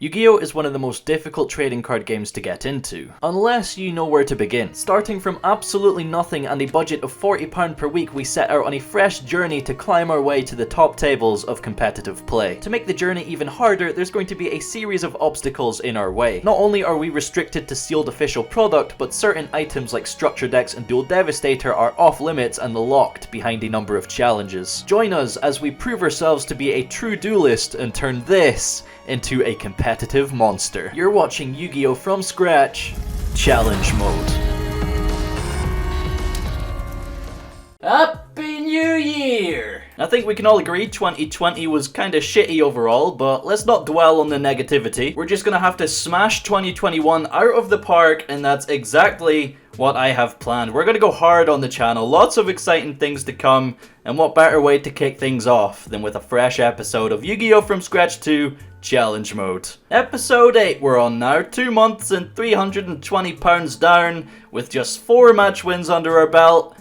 Yu-Gi-Oh! Is one of the most difficult trading card games to get into, unless you know where to begin. Starting from absolutely nothing and a budget of £40 per week, we set out on a fresh journey to climb our way to the top tables of competitive play. To make the journey even harder, there's going to be a series of obstacles in our way. Not only are we restricted to sealed official product, but certain items like Structure Decks and Dual Devastator are off limits and locked behind a number of challenges. Join us as we prove ourselves to be a true duelist and turn this into a competitive monster. You're watching Yu-Gi-Oh! From Scratch, Challenge Mode. Happy New Year! I think we can all agree 2020 was kinda shitty overall, but let's not dwell on the negativity. We're just gonna have to smash 2021 out of the park, and that's exactly what I have planned. We're gonna go hard on the channel, lots of exciting things to come, and what better way to kick things off than with a fresh episode of Yu-Gi-Oh! From Scratch 2 Challenge Mode. Episode 8 we're on now, 2 months and £320 down, with just 4 match wins under our belt.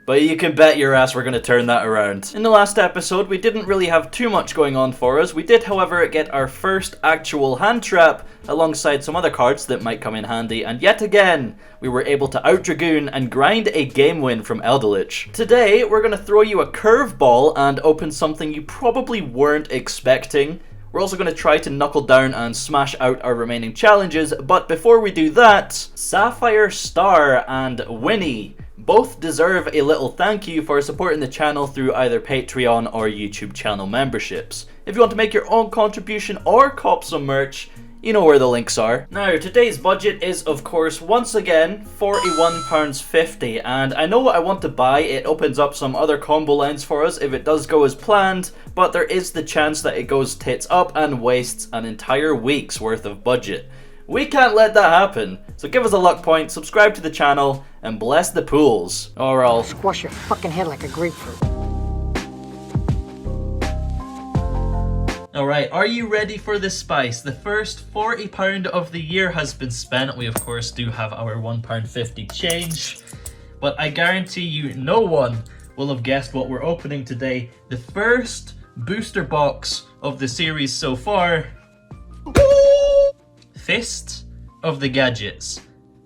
But you can bet your ass we're going to turn that around. In the last episode, we didn't really have too much going on for us. We did, however, get our first actual hand trap alongside some other cards that might come in handy. And yet again, we were able to out-dragoon and grind a game win from Eldelich. Today, we're going to throw you a curveball and open something you probably weren't expecting. We're also going to try to knuckle down and smash out our remaining challenges. But before we do that, Sapphire Star and Winnie both deserve a little thank you for supporting the channel through either Patreon or YouTube channel memberships. If you want to make your own contribution or cop some merch, you know where the links are. Now, today's budget is, of course, once again, £41.50, and I know what I want to buy. It opens up some other combo lines for us if it does go as planned, but there is the chance that it goes tits up and wastes an entire week's worth of budget. We can't let that happen, so give us a luck point, subscribe to the channel, and bless the pools, or I'll squash your fucking head like a grapefruit. Alright, are you ready for the spice? The first £40 of the year has been spent. We of course do have our £1.50 change, but I guarantee you no one will have guessed what we're opening today. The first booster box of the series so far. Fist of the Gadgets.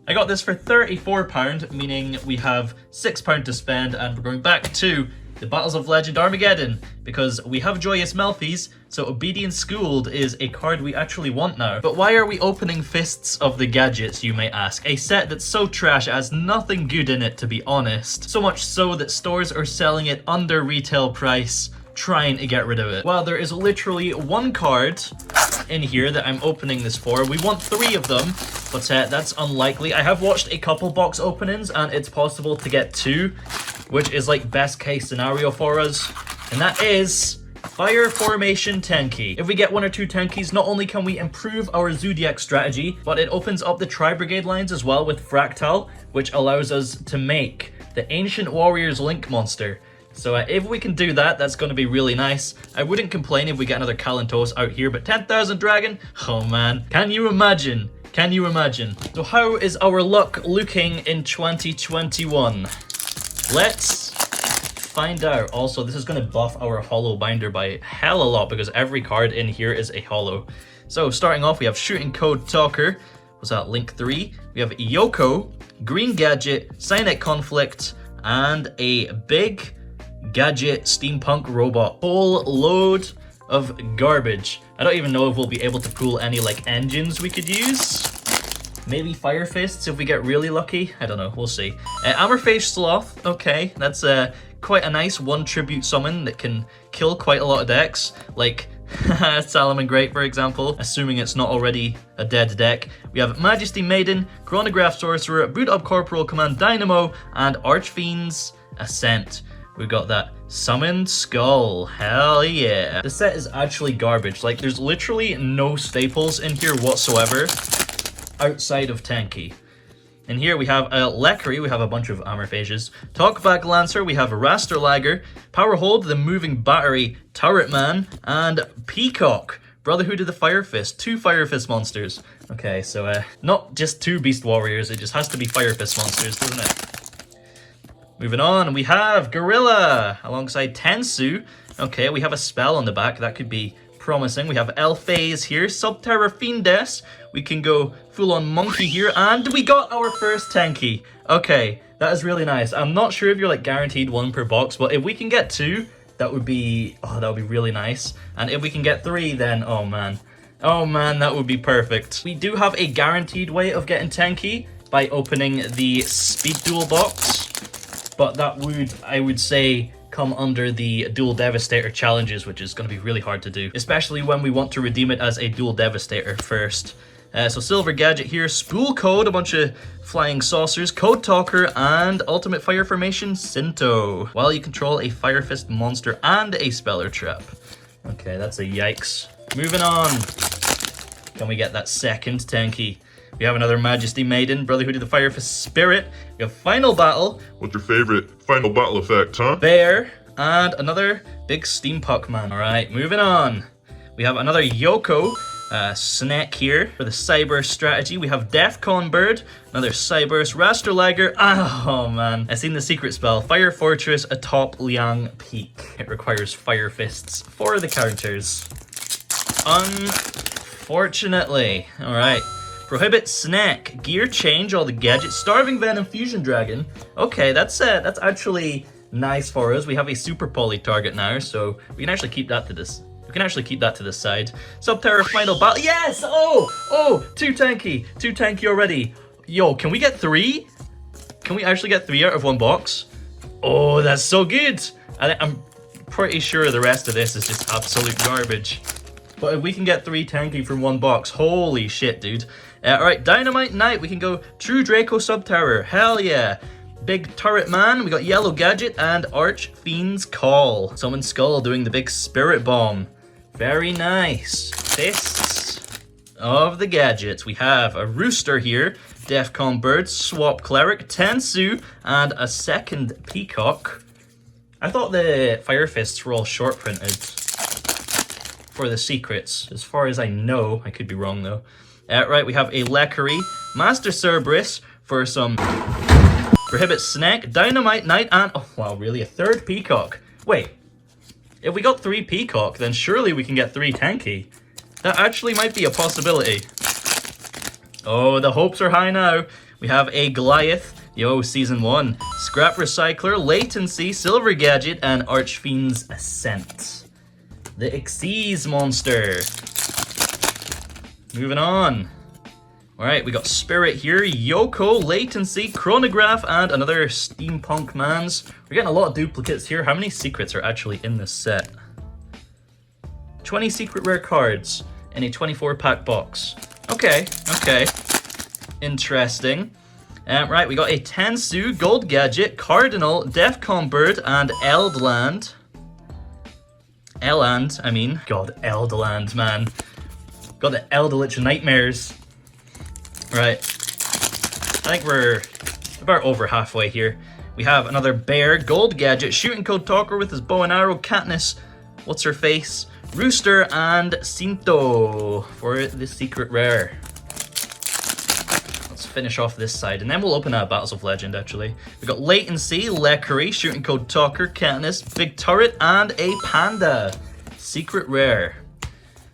I got this for £34, meaning we have £6 to spend, and we're going back to the Battles of Legend Armageddon, because we have Joyous Melffys, so Obedient Schooled is a card we actually want now. But why are we opening Fists of the Gadgets, you may ask? A set that's so trash it has nothing good in it, to be honest. So much so that stores are selling it under retail price, trying to get rid of it. Well, there is literally one card in here that I'm opening this for. We want 3 of them, but that's unlikely. I have watched a couple box openings, and it's possible to get 2, which is like best case scenario for us, and that is Fire Formation Tenki. If we get 1 or 2 Tenkis, not only can we improve our Zoodiac strategy, but it opens up the Tri-Brigade lines as well with Fractal, which allows us to make the Ancient Warriors Link monster. So if we can do that, that's going to be really nice. I wouldn't complain if we get another Kalantosa out here, but 10,000 Dragon? Oh man, can you imagine? Can you imagine? So how is our luck looking in 2021? Let's find out. Also, this is going to buff our holo binder by hell a lot, because every card in here is a holo. So starting off, we have Shooting Code Talker. What's that? Link 3. We have Yoko, Green Gadget, Cyanic Conflict, and a big Gadget Steampunk Robot. Whole load of garbage. I don't even know if we'll be able to pull any like engines we could use. Maybe Fire Fists if we get really lucky. I don't know, we'll see. Amorphage Sloth, okay, that's quite a nice 1 tribute summon that can kill quite a lot of decks, like Salaman Great, for example, assuming it's not already a dead deck. We have Majesty Maiden, Chronograph Sorcerer, Boot Up Corporal Command Dynamo, and Archfiend's Ascent. We've got that Summoned Skull, hell yeah. The set is actually garbage, like there's literally no staples in here whatsoever outside of Tenki. In here we have a Leckery, we have a bunch of Amorphages, Talkback Lancer, we have a Rasterlager, Powerhold, the Moving Battery, Turret Man, and Peacock, Brotherhood of the Fire Fist, 2 Fire Fist monsters. Okay, so not just 2 Beast Warriors, it just has to be Fire Fist monsters, doesn't it? Moving on, we have Gorilla alongside Tensu. Okay, we have a spell on the back. That could be promising. We have Elphase here, Subterra Fiendes. We can go full-on monkey here, and we got our first Tenki. Okay, that is really nice. I'm not sure if you're like guaranteed 1 per box, but if we can get 2, that would be really nice. And if we can get 3, then oh man, that would be perfect. We do have a guaranteed way of getting Tenki by opening the Speed Duel box, but that would, I would say, come under the Dual Devastator challenges, which is going to be really hard to do, especially when we want to redeem it as a Dual Devastator first. So Silver Gadget here, Spool Code, a bunch of Flying Saucers, Code Talker, and Ultimate Fire Formation, Sinto. While you control a Fire Fist monster and a Speller Trap. Okay, that's a yikes. Moving on. Can we get that second Tenki? We have another Majesty Maiden, Brotherhood of the Fire Fist Spirit. We have Final Battle. What's your favorite Final Battle effect, huh? Bear, and another big Steampunk Man. All right, moving on. We have another Yoko. Snack here for the Cyber strategy. We have Defcon Bird, another Cyburst, Rasterlager. Oh man, I've seen the secret spell, Fire Fortress atop Liang Peak. It requires Fire Fists for the counters. Unfortunately. Alright. Prohibit Snack, Gear Change, all the gadgets, Starving Venom, Fusion Dragon. Okay, that's actually nice for us. We have a Super Poly target now, so we can actually keep that to this. We can actually keep that to the side. Subterra Final Battle. Yes! Oh! 2 Tenki. 2 Tenki already. Yo, can we get 3? Can we actually get 3 out of 1 box? Oh, that's so good. I'm pretty sure the rest of this is just absolute garbage. But if we can get 3 Tenki from 1 box, holy shit, dude. Alright, Dynamite Knight. We can go True Draco Subterror. Hell yeah. Big Turret Man, we got Yellow Gadget, and Arch Fiend's Call. Summon Skull doing the big Spirit Bomb. Very nice. Fists of the gadgets. We have a Rooster here, Defcon Bird, Swap Cleric, Tensu, and a second Peacock. I thought the Fire Fists were all short printed for the secrets. As far as I know, I could be wrong though. Right, we have a Leckery, Master Cerberus for some Prohibit Snack, Dynamite Knight, and oh wow, really, a 3rd Peacock. Wait. If we got 3 Peacock, then surely we can get 3 Tenki. That actually might be a possibility. Oh, the hopes are high now. We have a Goliath, yo, Season 1, Scrap Recycler, Latency, Silver Gadget, and Archfiend's Ascent. The Xyz monster. Moving on. Alright, we got Spirit here, Yoko, Latency, Chronograph, and another Steampunk Mans. We're getting a lot of duplicates here. How many secrets are actually in this set? 20 secret rare cards in a 24-pack box. Okay. Interesting. Right, we got a Tensu, Gold Gadget, Cardinal, Defcon Bird, and Eldland. God, Eldland, man. Got the Eldelich Nightmares. Right, I think we're about over halfway here. We have another Bear, Gold Gadget, Shooting Code Talker with his bow and arrow, Katniss, what's her face, Rooster, and Cinto for the secret rare. Let's finish off this side, and then we'll open up Battles of Legend, actually. We got Latency, Leckery, Shooting Code Talker, Katniss, Big Turret, and a Panda. Secret rare.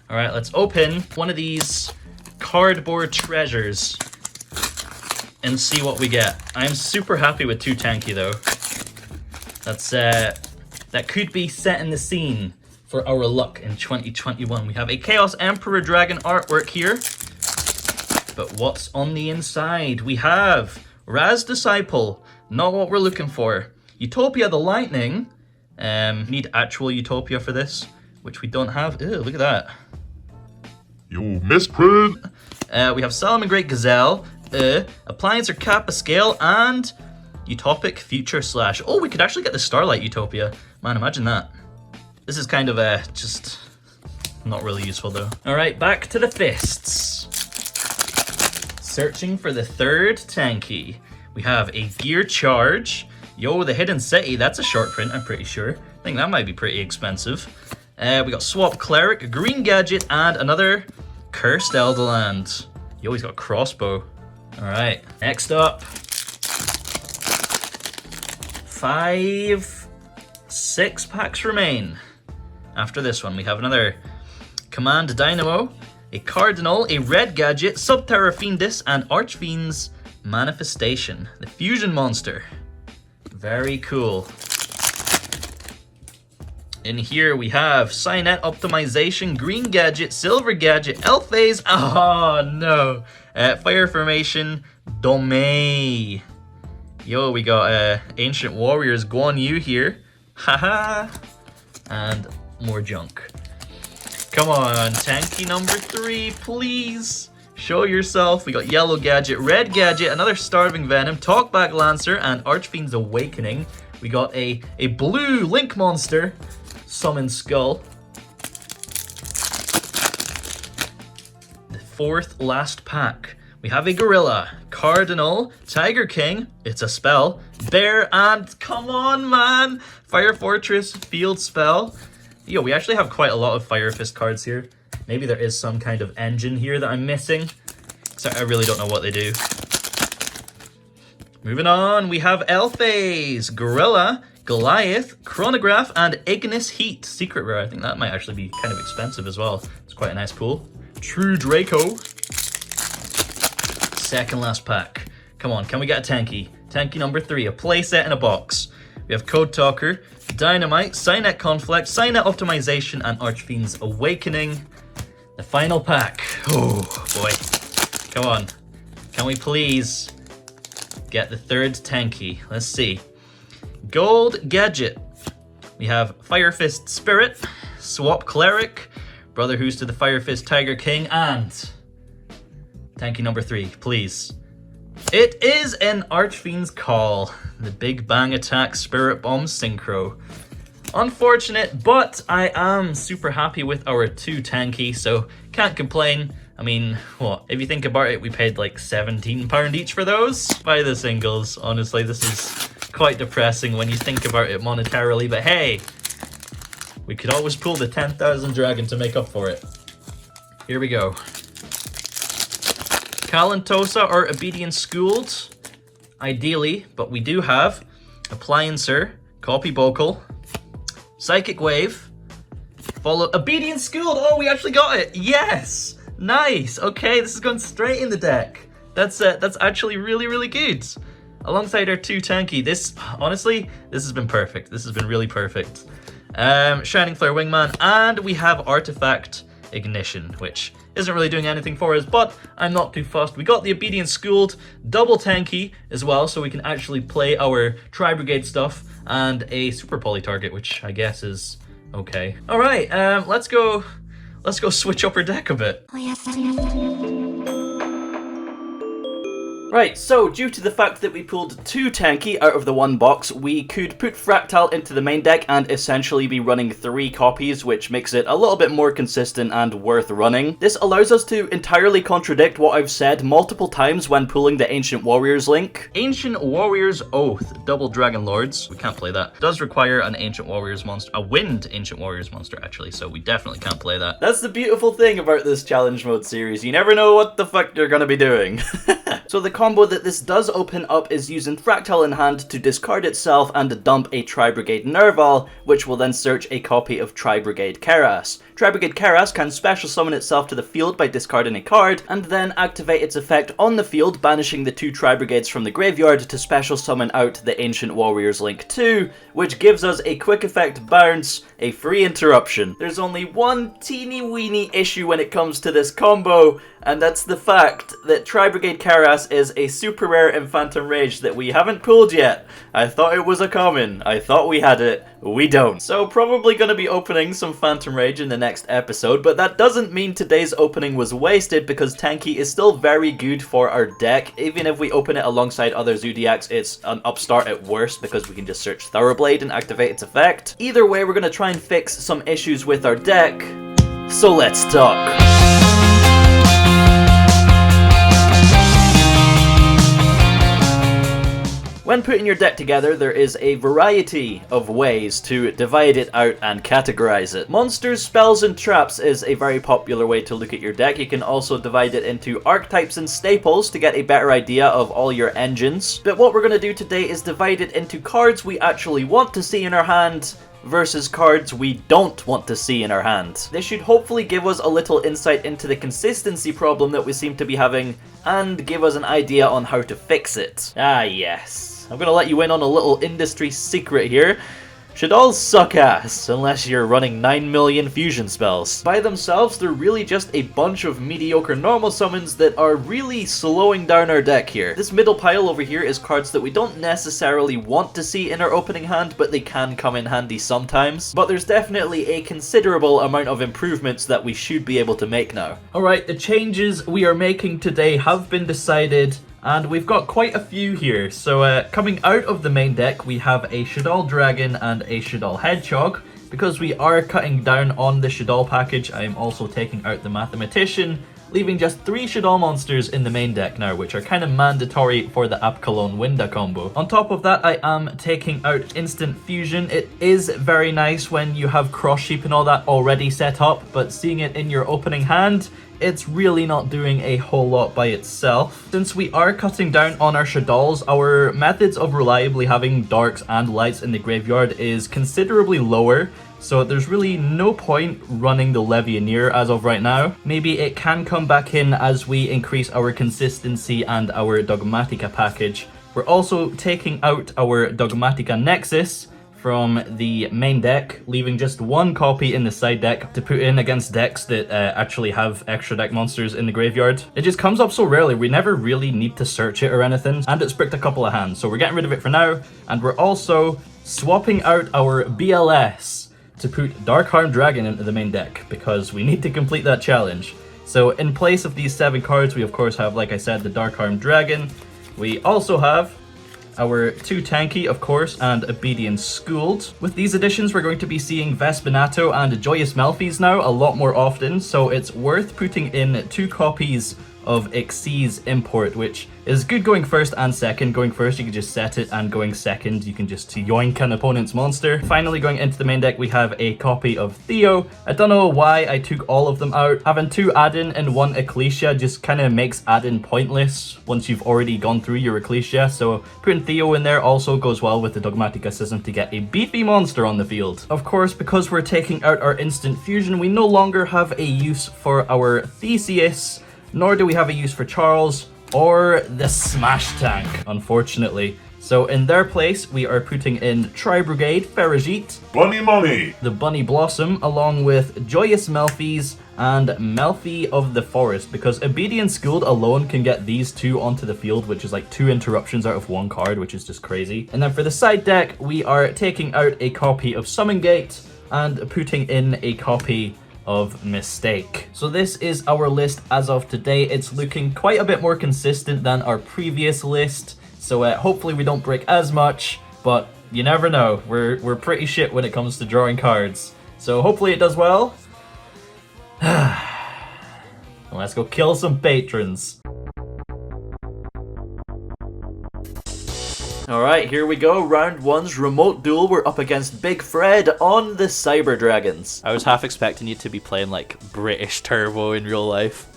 Alright, let's open one of these cardboard treasures and see what we get. I'm super happy with 2 Tenki though. That could be setting the scene for our luck in 2021. We have a Chaos Emperor Dragon artwork here. But what's on the inside? We have Raz Disciple, not what we're looking for. Utopia the Lightning. Need actual Utopia for this, which we don't have. Ew, look at that. Yo, misprint! We have Solomon Great Gazelle, Appliance or Kappa Scale, and Utopic Future Slash. Oh, we could actually get the Starlight Utopia. Man, imagine that. This is kind of just not really useful though. Alright, back to the fists. Searching for the 3rd Tenki. We have a Gear Charge. Yo, the Hidden City, that's a short print, I'm pretty sure. I think that might be pretty expensive. We got Swap Cleric, Green Gadget, and another Cursed Elderland. Yo, he's got a crossbow. Alright, next up. 6 packs remain. After this one, we have another Command Dynamo, a Cardinal, a Red Gadget, Subterra Fiendus, and Archfiend's Manifestation. The Fusion monster. Very cool. In here we have Signet Optimization, Green Gadget, Silver Gadget, Elf Phase, oh no, Fire Formation, Domain. Yo, we got Ancient Warriors Guan Yu here, haha, and more junk. Come on, Tenki number 3, please. Show yourself. We got Yellow Gadget, Red Gadget, another Starving Venom, Talkback Lancer, and Archfiend's Awakening. We got a blue Link monster, Summon Skull. The 4th last pack. We have a Gorilla, Cardinal, Tiger King, it's a spell, Bear, and come on man, Fire Fortress, Field Spell. Yo, we actually have quite a lot of Fire Fist cards here. Maybe there is some kind of engine here that I'm missing. So I really don't know what they do. Moving on, we have Elphase, Gorilla, Goliath, Chronograph, and Ignis Heat. Secret rare, I think that might actually be kind of expensive as well. It's quite a nice pool. True Draco. Second last pack. Come on, can we get a Tenki? Tenki number 3, a playset in a box. We have Code Talker, Dynamite, Signet Conflict, Signet Optimization, and Archfiend's Awakening. The final pack. Oh boy. Come on. Can we please get the 3rd Tenki? Let's see. Gold Gadget. We have Fire Fist Spirit, Swap Cleric, Brother Who's to the Fire Fist Tiger King, and Tenki number 3, please. It is an Archfiend's Call, the Big Bang Attack Spirit Bomb Synchro. Unfortunate, but I am super happy with our 2 Tenki, so can't complain. I mean, what? If you think about it, we paid like £17 each for those. Buy the singles. Honestly, this is quite depressing when you think about it monetarily, but hey, we could always pull the 10,000 Dragon to make up for it. Here we go. Kalantosa or Obedient Schooled, ideally, but we do have Appliancer, Copy Vocal, Psychic Wave, follow Obedient Schooled. Oh, we actually got it. Yes, nice. Okay, this is going straight in the deck. That's actually really, really good. Alongside our 2 Tenki, this honestly, this has been perfect. This has been really perfect. Shining Flare Wingman, and we have Artifact Ignition, which isn't really doing anything for us, but I'm not too fussed. We got the Obedient Schooled, double Tenki as well, so we can actually play our Tri-Brigade stuff, and a Super Poly target, which I guess is okay. All right, let's go switch up our deck a bit. Right, so due to the fact that we pulled 2 Tenki out of the 1 box, we could put Fractal into the main deck and essentially be running 3 copies, which makes it a little bit more consistent and worth running. This allows us to entirely contradict what I've said multiple times when pulling the Ancient Warriors link. Ancient Warriors Oath, double Dragon Lords. We can't play that. It does require an Ancient Warriors monster, a Wind Ancient Warriors monster actually, so we definitely can't play that. That's the beautiful thing about this challenge mode series. You never know what the fuck you're gonna be doing. So the combo that this does open up is using Fractal in hand to discard itself and dump a Tri-Brigade Nerval, which will then search a copy of Tri-Brigade Keras. Tri-Brigade Keras can special summon itself to the field by discarding a card, and then activate its effect on the field, banishing the 2 Tri-Brigades from the graveyard to special summon out the Ancient Warriors Link 2, which gives us a quick effect bounce, a free interruption. There's only one teeny weeny issue when it comes to this combo, and that's the fact that Tri-Brigade Keras is a super rare in Phantom Rage that we haven't pulled yet. I thought it was a common. I thought we had it. We don't. So probably going to be opening some Phantom Rage in the next episode, but that doesn't mean today's opening was wasted because Tenki is still very good for our deck. Even if we open it alongside other Zoodiacs, it's an upstart at worst because we can just search Thoroughblade and activate its effect. Either way, we're going to try and fix some issues with our deck. So let's talk. When putting your deck together, there is a variety of ways to divide it out and categorize it. Monsters, spells, and traps is a very popular way to look at your deck. You can also divide it into archetypes and staples to get a better idea of all your engines. But what we're going to do today is divide it into cards we actually want to see in our hand versus cards we don't want to see in our hand. This should hopefully give us a little insight into the consistency problem that we seem to be having, and give us an idea on how to fix it. Ah yes, I'm gonna let you in on a little industry secret here. Shaddolls suck ass, unless you're running 9 million fusion spells. By themselves, they're really just a bunch of mediocre normal summons that are really slowing down our deck here. This middle pile over here is cards that we don't necessarily want to see in our opening hand, but they can come in handy sometimes. But there's definitely a considerable amount of improvements that we should be able to make now. Alright, the changes we are making today have been decided, and we've got quite a few here. So coming out of the main deck, we have a Shaddoll Dragon and a Shaddoll Hedgehog. Because we are cutting down on the Shaddoll package, I am also taking out the Mathematician, leaving just 3 Shaddoll monsters in the main deck now, which are kind of mandatory for the Apkalon Winda combo. On top of that, I am taking out Instant Fusion. It is very nice when you have Cross Sheep and all that already set up, but seeing it in your opening hand, it's really not doing a whole lot by itself. Since we are cutting down on our Shaddolls, our methods of reliably having darks and lights in the graveyard is considerably lower, so there's really no point running the Levianeer as of right now. Maybe it can come back in as we increase our consistency and our Dogmatika package. We're also taking out our Dogmatika Nexus from the main deck, leaving just 1 copy in the side deck to put in against decks that actually have extra deck monsters in the graveyard. It just comes up so rarely, we never really need to search it or anything, and it's bricked a couple of hands, so we're getting rid of it for now. And we're also swapping out our BLS to put Darkharm Dragon into the main deck, because we need to complete that challenge. So in place of these 7 cards, we of course have, like I said, the Darkharm Dragon. We also have our 2 Tenki, of course, and Obedient Schooled. With these additions, we're going to be seeing Vespinato and Joyous Melffys now a lot more often, so it's worth putting in 2 copies of Xyz Import, which is good going first and second. Going first, you can just set it, and going second, you can just yoink an opponent's monster. Finally, going into the main deck, we have a copy of Theo. I don't know why I took all of them out. Having 2 Adin and 1 Ecclesia just kind of makes Adin pointless once you've already gone through your Ecclesia, so putting Theo in there also goes well with the Dogmatikacism to get a beefy monster on the field. Of course, because we're taking out our Instant Fusion, we no longer have a use for our Theseus, nor do we have a use for Charles or the Smash Tank, unfortunately. So in their place, we are putting in Tri-Brigade, Ferrigit, Bunny Money, the Bunny Blossom, along with Joyous Melffys and Melffy of the Forest, because Obedient Schooled alone can get these 2 onto the field, which is like 2 interruptions out of 1 card, which is just crazy. And then for the side deck, we are taking out a copy of Summon Gate and putting in a copy of Mistake. So this is our list as of today. It's looking quite a bit more consistent than our previous list, so hopefully we don't break as much, but you never know. We're pretty shit when it comes to drawing cards, so hopefully it does well. Let's go kill some patrons. Alright, here we go. Round 1's remote duel. We're up against Big Fred on the Cyber Dragons. I was half expecting you to be playing like British Turbo in real life.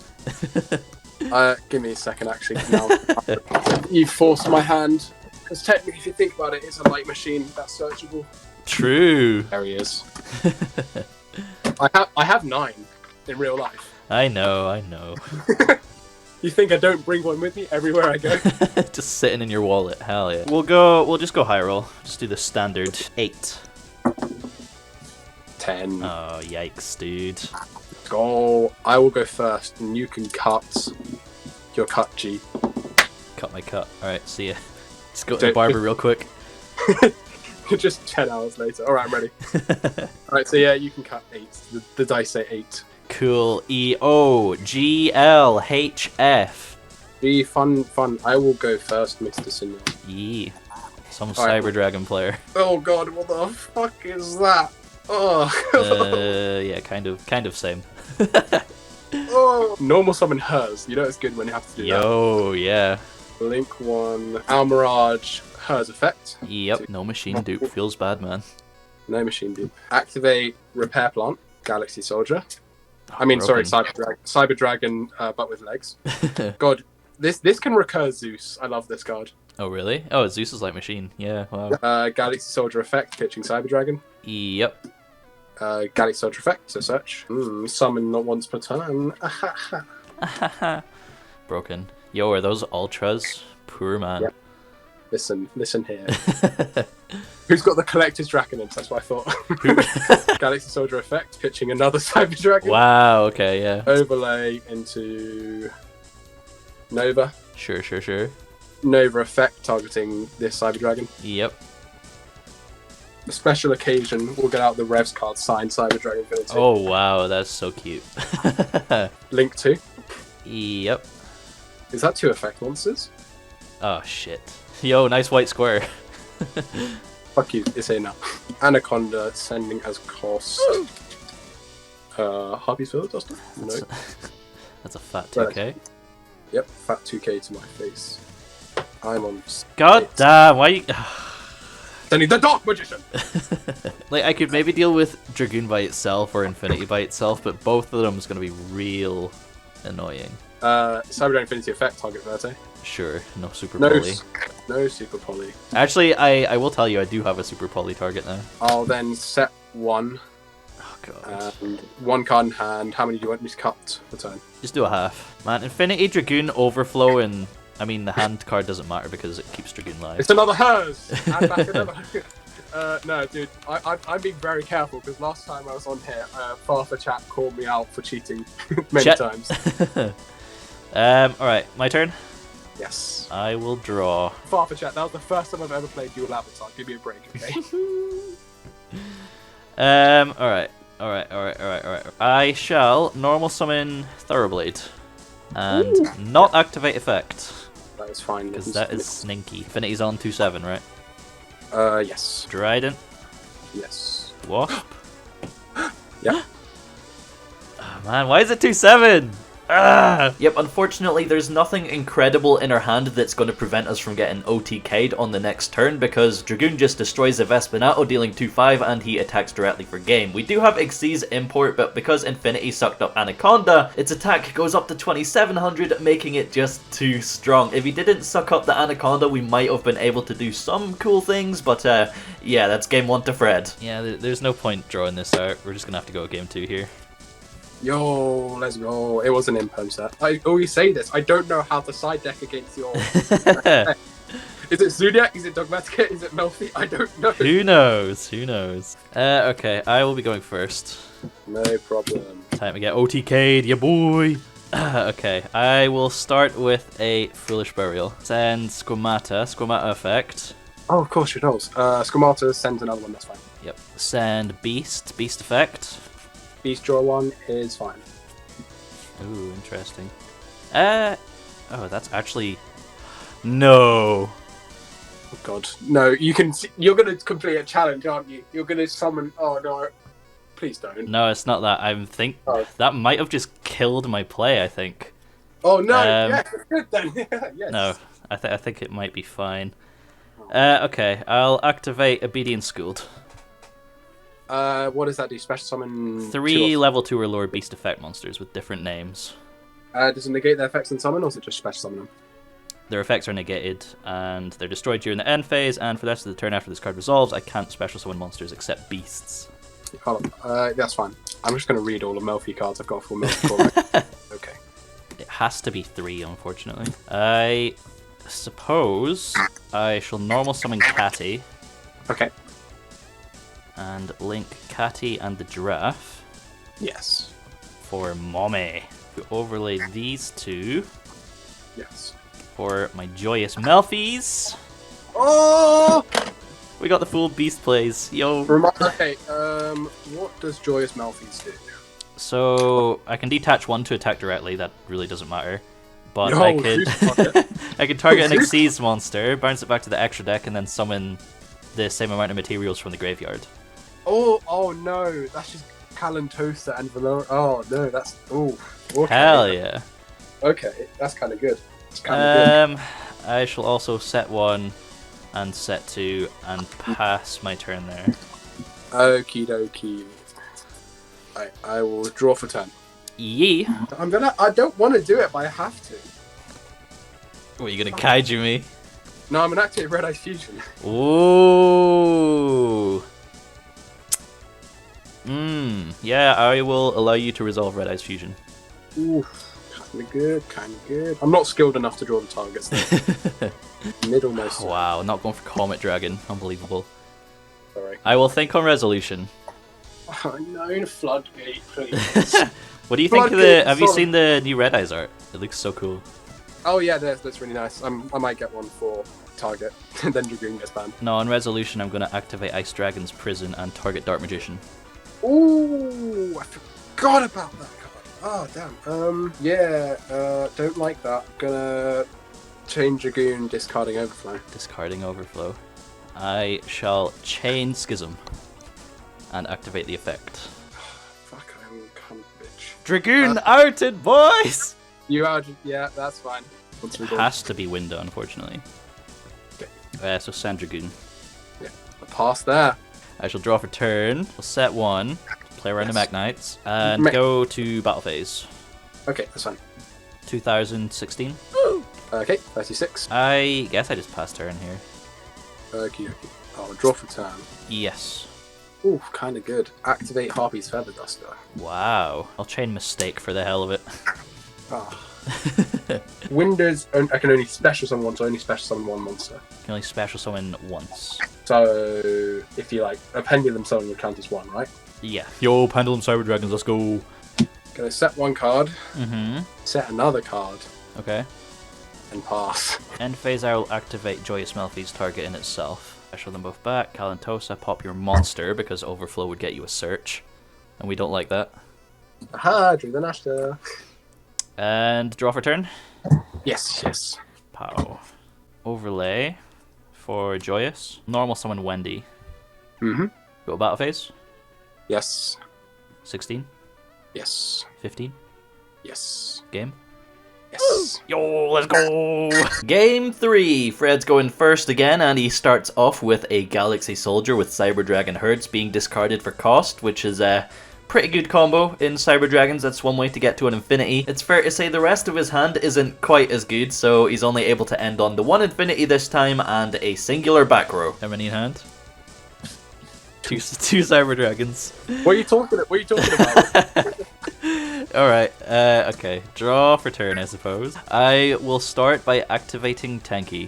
Give me a second, actually. Now, you forced my hand. Because technically, if you think about it, it's a light machine that's searchable. True. There he is. I have 9 in real life. I know. You think I don't bring one with me everywhere I go? Just sitting in your wallet, hell yeah. We'll just go high roll. Just do the standard 8. 10. Oh, yikes, dude. Go. I will go first, and you can cut your cut, G. Cut my cut. Alright, see ya. Just go to the barber real quick. Just 10 hours later. Alright, I'm ready. Alright, so yeah, you can cut 8. The dice say 8. Cool. EOGLHF. Be fun. I will go first, Mr. Senior. Yeah. Some Cyber Dragon player. Oh god, what the fuck is that? Oh. Yeah, kind of same. Oh. Normal summon hers. You know it's good when you have to do that. Yo, yeah. Link 1. Almirage, hers effect. Yep. No machine dupe. Feels bad, man. No machine dupe. Activate Repair Plant, Galaxy Soldier. Cyber Dragon, but with legs. God, this can recur Zeus. I love this card. Oh, really? Oh, Zeus is like machine. Yeah, wow. Galaxy Soldier effect, pitching Cyber Dragon. Yep. Galaxy Soldier effect, so search. Summon not once per turn. Broken. Yo, are those ultras? Poor man. Yep. Listen here. Who's got the Collector's Draconins? That's what I thought. Galaxy Soldier effect, pitching another Cyber Dragon. Wow, okay, yeah. Overlay into Nova. Sure. Nova effect, targeting this Cyber Dragon. Yep. A special occasion, we'll get out the RevzCards signed Cyber Dragon Infinity. Oh, wow, that's so cute. Link 2. Yep. Is that 2 effect monsters? Oh, shit. Yo, nice white square. Fuck you, it's here now. Anaconda, sending as cost. Harpy's Village, Dustin? No. That's a fat 2k. Yep, fat 2k to my face. I'm on. God damn, why you. Sending the Dark Magician! Like, I could maybe deal with Dragoon by itself or Infinity by itself, but both of them is going to be real annoying. Cyber Dragon Infinity effect, target Verte. Sure, no super poly. No super poly. Actually, I will tell you, I do have a super poly target now. I'll then set 1. Oh, God. And 1 card in hand. How many do you want me to cut per turn? Just do a half. Man, Infinity Dragoon overflow and... I mean, the hand card doesn't matter because it keeps Dragoon live. It's another hers! Add back another. No, dude, I'm being very careful because last time I was on here, Farther Chat called me out for cheating many times. Alright, my turn? Yes. I will draw. Farther Chat, that was the first time I've ever played Dual Avatar. Give me a break, okay? Alright. I shall normal summon Thoroughblade. And not activate effect. That is fine. Because that is sneaky. Infinity's on 2/7, right? Yes. Dryden. Yes. Wasp. Yeah. Oh, man, why is it 2/7? Yep, unfortunately there's nothing incredible in our hand that's going to prevent us from getting OTK'd on the next turn because Dragoon just destroys the Vespinato dealing 2/5 and he attacks directly for game. We do have Xyz Import, but because Infinity sucked up Anaconda, its attack goes up to 2700, making it just too strong. If he didn't suck up the Anaconda, we might have been able to do some cool things, but yeah, that's game 1 to Fred. Yeah, there's no point drawing this out. We're just going to have to go game 2 here. Yo, let's go. It was an imperm set. I always say this. I don't know how to side deck against your... Is it Zoodiac? Is it Dogmatika? Is it Melffy? I don't know. Who knows? Okay, I will be going first. No problem. Time to get OTK'd, ya boy. Okay, I will start with a Foolish Burial. Send Squamata effect. Oh, of course, Shaddoll. Squamata, send another one, that's fine. Yep. Send Beast effect. Beast draw 1 is fine. Ooh, interesting. Oh, that's actually... No. Oh god. No, you're gonna complete a challenge, aren't you? You're gonna summon... Oh no. Please don't. No, it's not that. That might have just killed my play, I think. Oh no, yes, it's good then. Yes. No, I think it might be fine. Okay, I'll activate Obedience Schooled. What does that do? Special summon 3 level 2 or lower beast effect monsters with different names. Does it negate their effects and summon, or is it just special summon them? Their effects are negated, and they're destroyed during the end phase, and for the rest of the turn after this card resolves, I can't special summon monsters except beasts. Hold on. That's fine. I'm just going to read all the Melffy cards I've got for Melffy core. Okay. It has to be 3, unfortunately. I suppose I shall normal summon Catty. Okay. And link Catty and the giraffe. Yes. For Mommy. We overlay these 2. Yes. For my joyous Melffys. Oh! We got the full beast plays. Yo. Okay, what does Joyous Melffys do? So, I can detach 1 to attack directly. That really doesn't matter. But No, I could... I could target an Xyz monster, bounce it back to the extra deck, and then summon the same amount of materials from the graveyard. Oh no, that's just Kalantosa and Valor. Oh no, that's okay. Hell yeah. Okay, that's kind of good. Good. I shall also set 1 and set 2 and pass my turn there. Okie dokie. I will draw for turn. Yee. I don't want to do it, but I have to. What, are you gonna kaiju me? No, I'm gonna activate Red Eyes Fusion. Ooh. Yeah, I will allow you to resolve Red Eyes Fusion. Ooh, kinda good, kinda good. I'm not skilled enough to draw the targets though. Middlemost. Wow, not going for Comet Dragon. Unbelievable. Sorry. I will think on resolution. Oh no, Floodgate, please. What do you think of the... Floodgate, Have you sorry. seen the new Red Eyes art? It looks so cool. Oh yeah, that's really nice. I might get one for target, then Dragoon gets banned. No, on resolution I'm going to activate Ice Dragon's Prison and target Dark Magician. Ooh, I forgot about that card. Oh damn. Yeah. Don't like that. Gonna change Dragoon, discarding Overflow. Discarding Overflow. I shall chain Schism and activate the effect. Fuck, I'm cunt, bitch. Dragoon outed, boys! You are. Yeah, that's fine. Once we're done. Has to be window, unfortunately. Okay. So send Dragoon. Yeah, a pass there. I shall draw for turn. We'll set one, play around the Yes. Meknights, and Mech- go to battle phase. Okay, that's fine. 2016. Okay, 36. I guess I just passed turn here. Okay. Oh, draw for turn. Yes. Ooh, kind of good. Activate Harpy's Feather Duster. Wow. I'll chain Mistake for the hell of it. Ah. Windows, I can only special summon one, so only special summon one monster. Can only special summon once. So, if you like, a Pendulum summon would count as one, right? Yeah. Yo, Pendulum Cyber Dragons, let's go. Gonna set one card, Mm-hmm. set another card, Okay. and pass. End phase, I will activate Joyous Melffy's target in itself. Special them both back. Kalantosa, pop your monster, because Overflow would get you a search. And we don't like that. Aha, drew the Nashta. And draw for turn. Yes, yes. Pow. Overlay for Joyous. Normal summon Wendi. Mm-hmm. Go battle phase. Yes. 16. Yes. 15. Yes. Game. Yes. Yo, let's go! Game 3. Fred's going first again, and he starts off with a Galaxy Soldier with Cyber Dragon Herds being discarded for cost, which is a pretty good combo in Cyber Dragons. That's one way to get to an infinity. It's fair to say the rest of his hand isn't quite as good, so he's only able to end on the one infinity this time and a singular back row. How many in hand? Two Cyber Dragons. What are you talking about? Alright, okay. Draw for turn, I suppose. I will start by activating Tenki.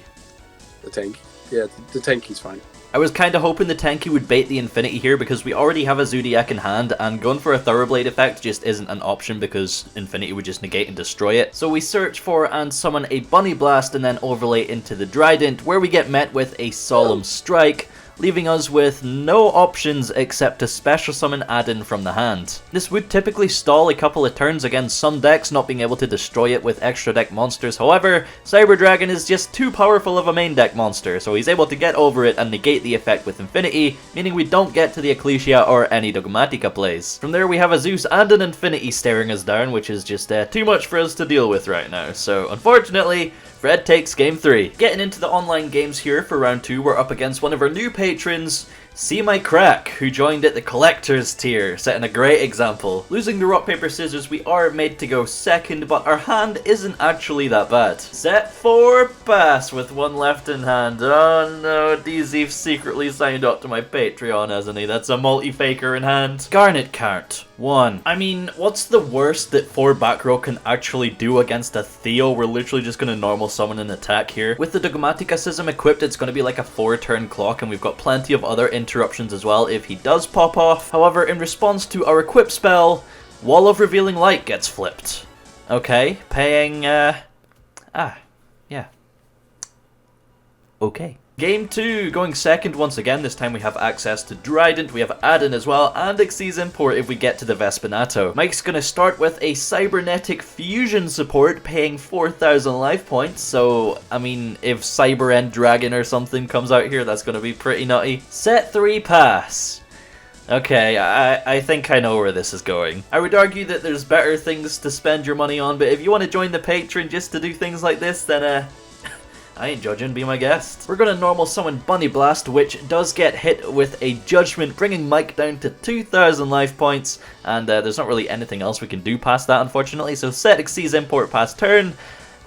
The Tenki. Yeah, the Tenki's fine. I was kind of hoping the Tenki would bait the Infinity here because we already have a Zoodiac in hand, and going for a Thoroughblade effect just isn't an option because Infinity would just negate and destroy it. So we search for and summon a Bunnyblast and then overlay into the Trident, where we get met with a Solemn Strike, leaving us with no options except to special summon Adin from the hand. This would typically stall a couple of turns against some decks not being able to destroy it with extra deck monsters. However, Cyber Dragon is just too powerful of a main deck monster, so he's able to get over it and negate the effect with Infinity, meaning we don't get to the Ecclesia or any Dogmatika plays. From there we have a Zeus and an Infinity staring us down, which is just too much for us to deal with right now. So unfortunately, Fred takes game 3. Getting into the online games here for round 2, we're up against one of our new patrons, See My Crack, who joined at the Collector's tier, setting a great example. Losing the rock, paper, scissors, we are made to go second, but our hand isn't actually that bad. Set 4, pass, with one left in hand. Oh no, DZ secretly signed up to my Patreon, hasn't he? That's a multi-faker in hand. Garnet count, 1. I mean, what's the worst that 4 back row can actually do against a Theo? We're literally just going to normal summon an attack here. With the Dogmatikacism equipped, it's going to be like a 4-turn clock, and we've got plenty of other interruptions as well if he does pop off. However, in response to our equip spell, Wall of Revealing Light gets flipped. Okay, paying, yeah. Okay. Game 2, going second once again. This time we have access to Trident, we have Adin as well, and Xyz Import if we get to the Vespinato. Mike's gonna start with a Cybernetic Fusion support, paying 4,000 life points, so, I mean, if Cyber End Dragon or something comes out here, that's gonna be pretty nutty. Set 3, pass. Okay, I think I know where this is going. I would argue that there's better things to spend your money on, but if you want to join the Patreon just to do things like this, then, I ain't judging, be my guest. We're gonna normal summon Bunnyblast, which does get hit with a Judgment, bringing Mike down to 2,000 life points, and there's not really anything else we can do past that, unfortunately, so set Xyz Import past turn,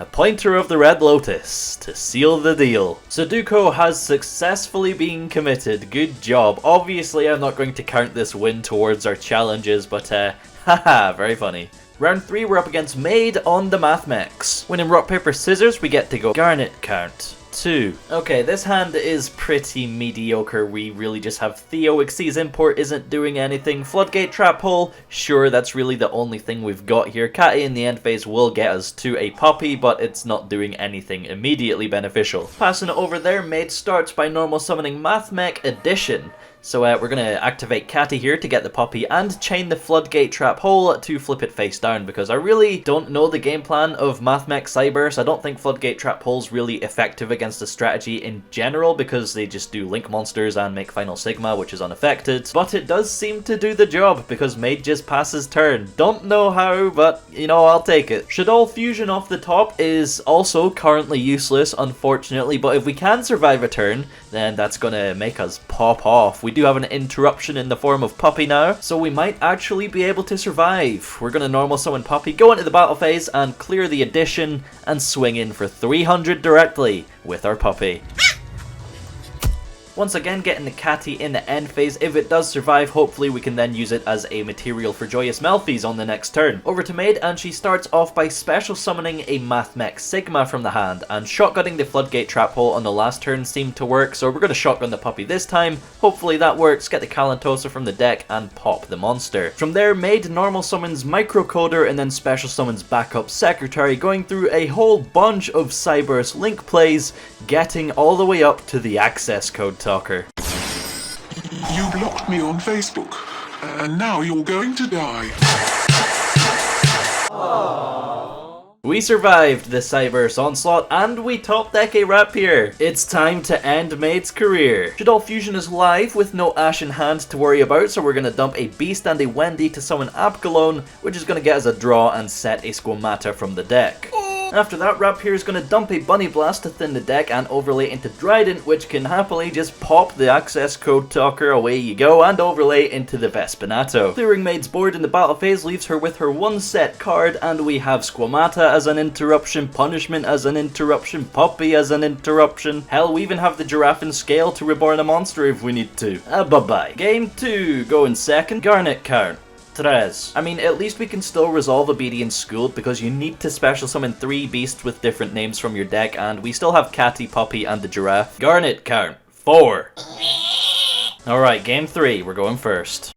A pointer of the Red Lotus to seal the deal. Sudoku has successfully been committed. Good job. Obviously, I'm not going to count this win towards our challenges, but haha, very funny. Round 3, we're up against Maid on the Math Mechs. When in rock, paper, scissors, we get to go Garnet count 2. Okay, this hand is pretty mediocre. We really just have Theo. Xyz Import isn't doing anything. Floodgate Trap Hole, sure, that's really the only thing we've got here. Catty in the end phase will get us to a puppy, but it's not doing anything immediately beneficial. Passing it over there, Maid starts by normal summoning Math Mech Addition. So we're going to activate Catty here to get the puppy and chain the Floodgate Trap Hole to flip it face down, because I really don't know the game plan of Math Mech Cybers. I don't think Floodgate Trap Hole's really effective against the strategy in general, because they just do Link monsters and make Final Sigma, which is unaffected. But it does seem to do the job, because Maid just passes turn. Don't know how, but you know, I'll take it. Shaddoll Fusion off the top is also currently useless, unfortunately, but if we can survive a turn, then that's going to make us pop off. We do have an interruption in the form of Puppy now, so we might actually be able to survive. We're going to normal summon Puppy, go into the battle phase, and clear the addition, and swing in for 300 directly with our Puppy. Once again, getting the Catty in the end phase. If it does survive, hopefully we can then use it as a material for Joyous Melffys on the next turn. Over to Maid, and she starts off by special summoning a Math Mech Sigma from the hand, and shotgunning the Floodgate Trap Hole on the last turn seemed to work, so we're going to shotgun the puppy this time. Hopefully that works, get the Kalantosa from the deck, and pop the monster. From there, Maid normal summons Microcoder, and then special summons Backup Secretary, going through a whole bunch of Cyberse Link plays, getting all the way up to the access code talker. You blocked me on Facebook, and now you're going to die. We survived the Cyberse onslaught, and we top deck a Ratpier. It's time to end Maid's career. Shaddoll Fusion is live with no Ash in hand to worry about, so we're going to dump a Beast and a Wendi to summon Abgalone, which is going to get us a draw and set a Squamata from the deck. After that, Ratpier is going to dump a Bunnyblast to thin the deck and overlay into Trident, which can happily just pop the access code talker, away you go, and overlay into the Vespinato. Clearing Maid's board in the battle phase leaves her with her one set card, and we have Squamata as an interruption, Punishment as an interruption, Puppy as an interruption. Hell, we even have the Giraffe in Scale to reborn a monster if we need to. Bye-bye. Game 2, going second, Garnet count. I mean, at least we can still resolve Obedience Schooled, because you need to special summon 3 beasts with different names from your deck, and we still have Catty, Puppy, and the Giraffe. Garnet count 4. Alright, game 3, we're going first.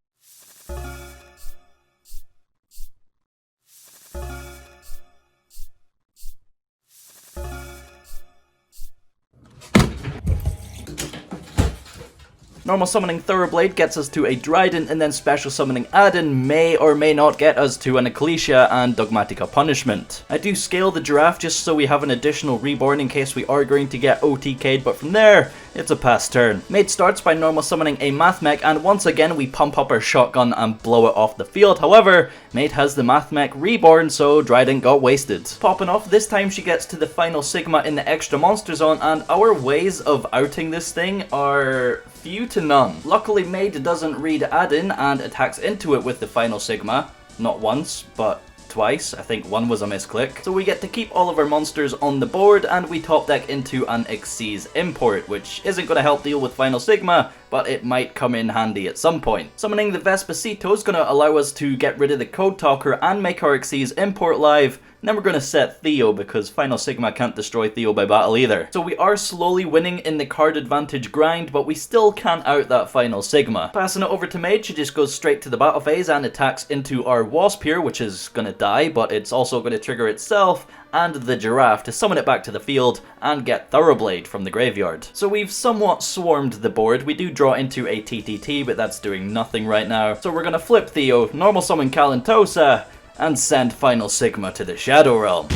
Normal summoning Thoroughblade gets us to a Trident, and then special summoning Adin may or may not get us to an Ecclesia and Dogmatika Punishment. I do scale the Giraffe just so we have an additional reborn in case we are going to get OTK'd, but from there, it's a pass turn. Maid starts by normal summoning a Math Mech, and once again we pump up our shotgun and blow it off the field. However, Maid has the Math Mech reborn, so Trident got wasted. Popping off, this time she gets to the Final Sigma in the extra monster zone, and our ways of outing this thing are few to none. Luckily, Maid doesn't read Adin and attacks into it with the Final Sigma. Not once, but twice. I think one was a misclick. So we get to keep all of our monsters on the board, and we top deck into an Xyz Import, which isn't going to help deal with Final Sigma, but it might come in handy at some point. Summoning the Vespacito is going to allow us to get rid of the Code Talker and make our Xyz Import live. And then we're going to set Theo, because Final Sigma can't destroy Theo by battle either. So we are slowly winning in the card advantage grind, but we still can't out that Final Sigma. Passing it over to Maid, she just goes straight to the battle phase and attacks into our Wasp here, which is going to die, but it's also going to trigger itself and the Giraffe to summon it back to the field and get Thoroughblade from the graveyard. So we've somewhat swarmed the board. We do draw into a TTT, but that's doing nothing right now. So we're going to flip Theo, normal summon Kalantosa, and send Final Sigma to the Shadow Realm.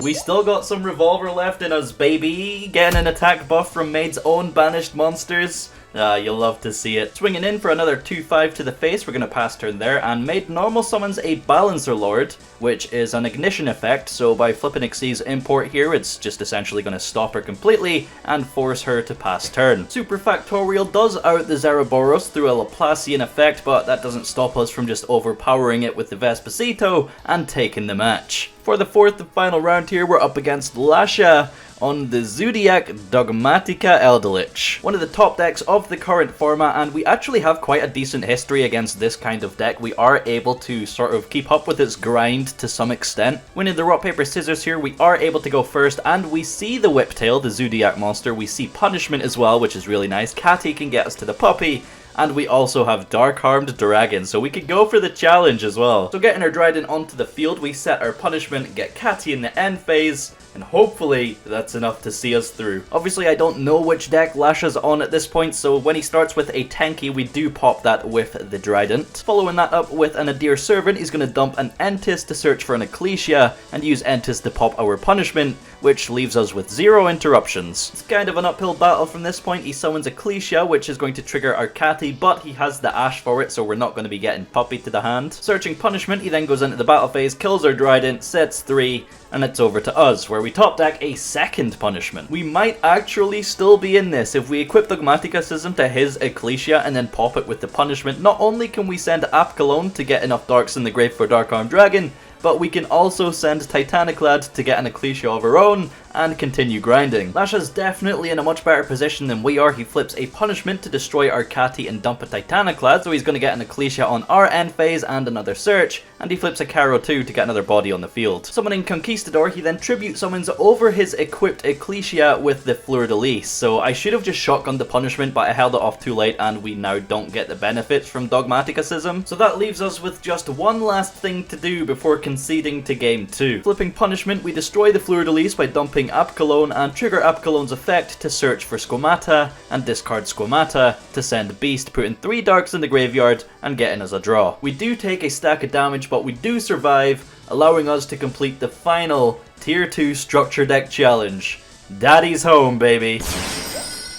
We still got some Revolver left in us, baby. Getting an attack buff from Maid's own banished monsters. You'll love to see it. Swinging in for another 2-5 to the face, we're going to pass turn there, and made normal summons a Balancer Lord, which is an ignition effect, so by flipping Xyz Import here, it's just essentially going to stop her completely and force her to pass turn. Super Factorial does out the Zeraboros through a Laplacian effect, but that doesn't stop us from just overpowering it with the Vespacito and taking the match. For the fourth and final round here, we're up against Lasha on the Zoodiac Dogmatika Eldritch, one of the top decks of the current format, and we actually have quite a decent history against this kind of deck. We are able to sort of keep up with its grind to some extent. Winning the rock, paper, scissors here, we are able to go first, and we see the Whiptail, the Zoodiac monster. We see Punishment as well, which is really nice. Catty can get us to the puppy, and we also have Dark-Harmed Dragon, so we could go for the challenge as well. So getting our Dryden onto the field, we set our punishment, get Catty in the end phase, and hopefully that's enough to see us through. Obviously, I don't know which deck Lasha's on at this point, so when he starts with a Tenki, we do pop that with the Trident. Following that up with an Adir Servant, he's going to dump an Entis to search for an Ecclesia, and use Entis to pop our punishment, which leaves us with 0 interruptions. It's kind of an uphill battle from this point. He summons Ecclesia, which is going to trigger our Catty, but he has the Ash for it, so we're not going to be getting Puppy to the hand. Searching punishment, he then goes into the battle phase, kills our Trident, sets 3, and it's over to us, where we top deck a second punishment. We might actually still be in this. If we equip Dogmatikacism to his Ecclesia and then pop it with the punishment, not only can we send Apkalone to get enough Darks in the grave for Dark-Armed Dragon, but we can also send Titaniclad to get an Ecclesia of our own and continue grinding. Lasha's definitely in a much better position than we are. He flips a punishment to destroy our Catty and dump a Titaniclad, so he's going to get an Ecclesia on our end phase and another search, and he flips a Caro 2 to get another body on the field. Summoning Conquistador, he then tribute summons over his equipped Ecclesia with the Fleur-de-Lis, so I should have just shotgunned the punishment, but I held it off too late, and we now don't get the benefits from Dogmaticacism. So that leaves us with just one last thing to do before conceding to game 2. Flipping punishment, we destroy the Fleur-de-Lis by dumping Apkalone and trigger Apkalone's effect to search for Squamata and discard Squamata to send Beast, putting 3 Darks in the graveyard and getting us a draw. We do take a stack of damage, but we do survive, allowing us to complete the final Tier 2 Structure Deck Challenge. Daddy's home, baby.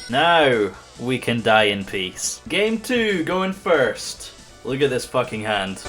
Now we can die in peace. Game 2 going first. Look at this fucking hand.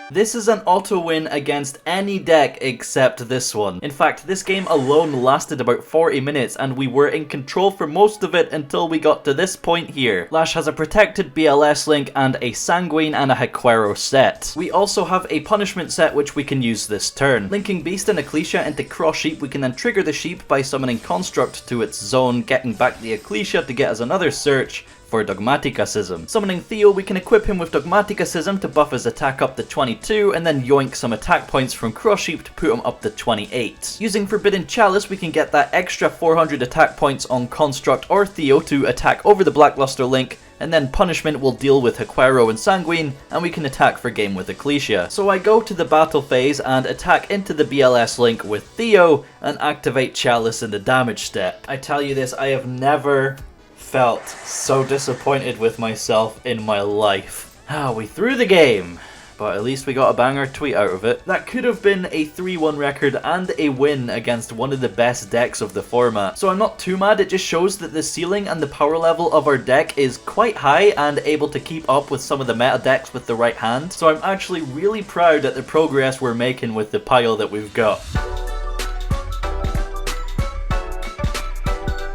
This is an auto win against any deck except this one. In fact, this game alone lasted about 40 minutes and we were in control for most of it until we got to this point here. Lash has a protected BLS link and a Sanguine and a Hequero set. We also have a punishment set which we can use this turn. Linking Beast and Ecclesia into Cross Sheep, we can then trigger the sheep by summoning Construct to its zone, getting back the Ecclesia to get us another search for Dogmatikacism. Summoning Theo, we can equip him with Dogmatikacism to buff his attack up to 22 and then yoink some attack points from Cross Sheep to put him up to 28. Using Forbidden Chalice, we can get that extra 400 attack points on Construct or Theo to attack over the Blackluster link, and then punishment will deal with Hequero and Sanguine, and we can attack for game with Ecclesia. So I go to the battle phase and attack into the BLS link with Theo and activate Chalice in the damage step. I tell you this, I have never felt so disappointed with myself in my life. We threw the game, but at least we got a banger tweet out of it. That could have been a 3-1 record and a win against one of the best decks of the format. So I'm not too mad, it just shows that the ceiling and the power level of our deck is quite high and able to keep up with some of the meta decks with the right hand. So I'm actually really proud at the progress we're making with the pile that we've got.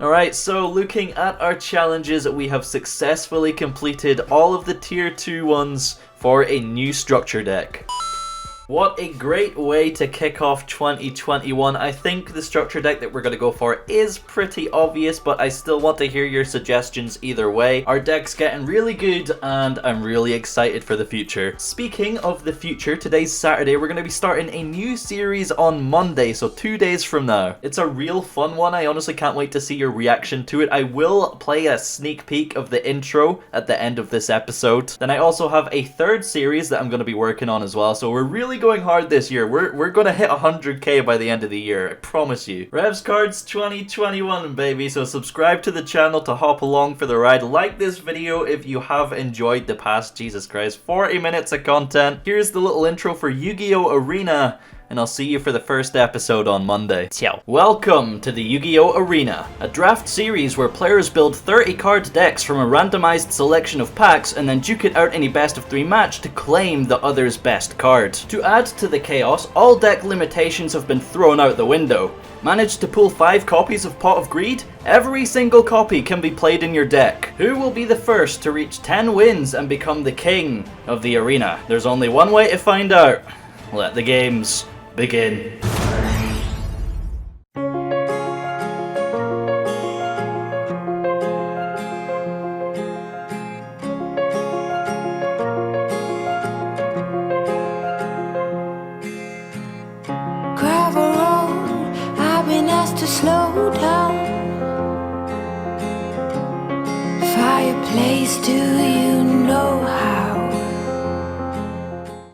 Alright, so looking at our challenges, we have successfully completed all of the tier 2 ones for a new structure deck. What a great way to kick off 2021. I think the structure deck that we're going to go for is pretty obvious, but I still want to hear your suggestions either way. Our deck's getting really good and I'm really excited for the future. Speaking of the future, today's Saturday. We're going to be starting a new series on Monday, so 2 days from now. It's a real fun one. I honestly can't wait to see your reaction to it. I will play a sneak peek of the intro at the end of this episode. Then I also have a third series that I'm going to be working on as well, so we're really going hard this year. We're gonna hit 100k by the end of the year, I promise you. RevzCards 2021, baby, so subscribe to the channel to hop along for the ride. Like this video if you have enjoyed the past, Jesus Christ, 40 minutes of content. Here's the little intro for Yu-Gi-Oh! Arena, and I'll see you for the first episode on Monday. Ciao. Welcome to the Yu-Gi-Oh! Arena, a draft series where players build 30 card decks from a randomized selection of packs and then duke it out in a best of 3 match to claim the other's best card. To add to the chaos, all deck limitations have been thrown out the window. Manage to pull 5 copies of Pot of Greed? Every single copy can be played in your deck. Who will be the first to reach 10 wins and become the king of the arena? There's only one way to find out. Let the games begin. Gravel road, I've been asked to slow down. Fireplace, do you know how?